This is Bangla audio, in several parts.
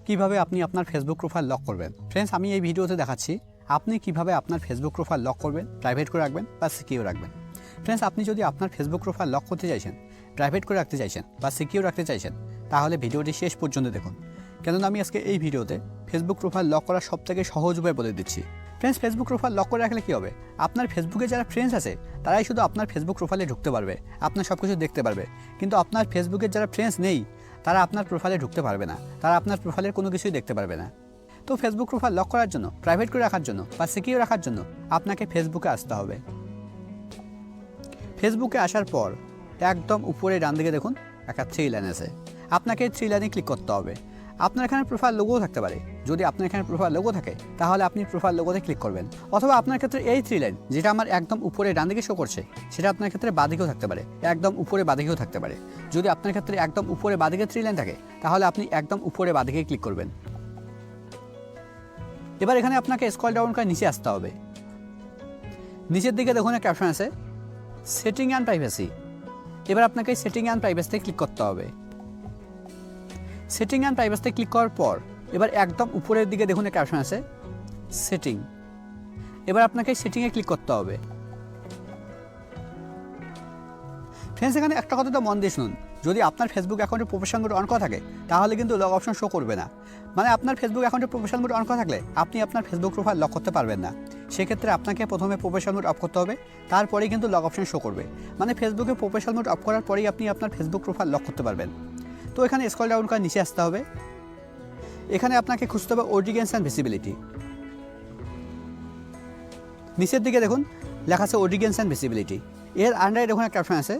কিভাবে আপনি আপনার ফেসবুক প্রোফাইল লক করবেন। ফ্রেন্ডস, আমি এই ভিডিওতে দেখাচ্ছি আপনি কিভাবে আপনার ফেসবুক প্রোফাইল লক করবেন, প্রাইভেট করে রাখবেন বা সিকিউর রাখবেন। ফ্রেন্ডস, আপনি যদি আপনার ফেসবুক প্রোফাইল লক করতে চাইছেন, প্রাইভেট করে রাখতে চাইছেন বা সিকিউর রাখতে চাইছেন, তাহলে ভিডিওটি শেষ পর্যন্ত দেখুন, কেননা আমি আজকে এই ভিডিওতে ফেসবুক প্রোফাইল লক করার সবথেকে সহজ উপায় বলে দিচ্ছি। ফ্রেন্ডস, ফেসবুক প্রোফাইল লক করে রাখলে কী হবে, আপনার ফেসবুকে যারা ফ্রেন্ডস আছে তারাই শুধু আপনার ফেসবুক প্রোফাইলে ঢুকতে পারবে, আপনার সব কিছু দেখতে পারবে। কিন্তু আপনার ফেসবুকের যারা ফ্রেন্ডস নেই তারা আপনার প্রোফাইলে ঢুকতে পারবে না, তারা আপনার প্রোফাইলের কোনো কিছুই দেখতে পারবে না। তো ফেসবুক প্রোফাইল লক করার জন্য, প্রাইভেট করে রাখার জন্য বা সিকিউর রাখার জন্য আপনাকে ফেসবুকে আসতে হবে। ফেসবুকে আসার পর একদম উপরে ডান দিকে দেখুন একটা 3 লাইন আছে, আপনাকে 3 লাইনে ক্লিক করতে হবে। আপনার এখানে প্রোফাইল লোগো থাকতে পারে, যদি আপনার এখানে প্রোফাইল লোগো থাকে তাহলে আপনি প্রোফাইল লোগোতে ক্লিক করবেন, অথবা আপনার ক্ষেত্রে এই 3 লাইন যেটা আমার একদম উপরে ডান দিকে শো করছে সেটা আপনার ক্ষেত্রে বাঁদিকেও থাকতে পারে, একদম উপরে বাঁদিকেও থাকতে পারে। যদি আপনার ক্ষেত্রে একদম উপরে বাঁদিকে 3 লাইন থাকে তাহলে আপনি একদম উপরে বাঁদিকে ক্লিক করবেন। এবার এখানে আপনাকে স্ক্রল ডাউন করে নিচে আসতে হবে। নিচের দিকে দেখুন একটা অপশন আছে সেটিং অ্যান্ড প্রাইভেসি। এবার আপনাকে সেটিং অ্যান্ড প্রাইভেসিতে ক্লিক করতে হবে। সেটিং অ্যান্ড প্রাইভেসিতে ক্লিক করার পর এবার একদম উপরের দিকে দেখুন একটা অপশন আছে সেটিং। এবার আপনাকে সেটিংয়ে ক্লিক করতে হবে। ফ্রেন্ডস, এখানে একটা কথা তো মন দিয়ে শুনুন, যদি আপনার ফেসবুক অ্যাকাউন্টে প্রফেশনাল মোড অন করা থাকে তাহলে কিন্তু লক অপশন শো করবে না। মানে আপনার ফেসবুক অ্যাকাউন্টে প্রফেশনাল মোড অন করা থাকলে আপনি আপনার ফেসবুক প্রোফাইল লক করতে পারবেন না। সেক্ষেত্রে আপনাকে প্রথমে প্রফেশনাল মোড অফ করতে হবে, তারপরেই কিন্তু লক অপশন শো করবে। মানে ফেসবুকে প্রফেশনাল মোড অফ করার পরেই আপনি আপনার ফেসবুক প্রোফাইল লক করতে পারবেন। তো এখানে স্ক্রল ডাউন করে নিচে আসতে হবে। এখানে আপনাকে খুঁজতে হবে অডিয়েন্স অ্যান্ড ভিজিবিলিটি। নিচের দিকে দেখুন লেখা আছে অডিয়েন্স অ্যান্ড ভিজিবিলিটি। এর আন্ডারে দেখুন একটা অপশন আছে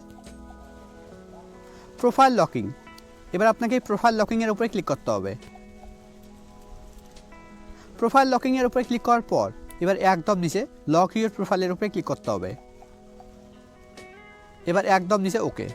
প্রোফাইল লকিং। এবার আপনাকে প্রোফাইল লকিংয়ের উপরে ক্লিক করতে হবে। প্রোফাইল লকিংয়ের উপরে ক্লিক করার পর এবার একদম নিচে লক ইউর প্রোফাইলের উপরে ক্লিক করতে হবে। এবার একদম নিচে ওকে।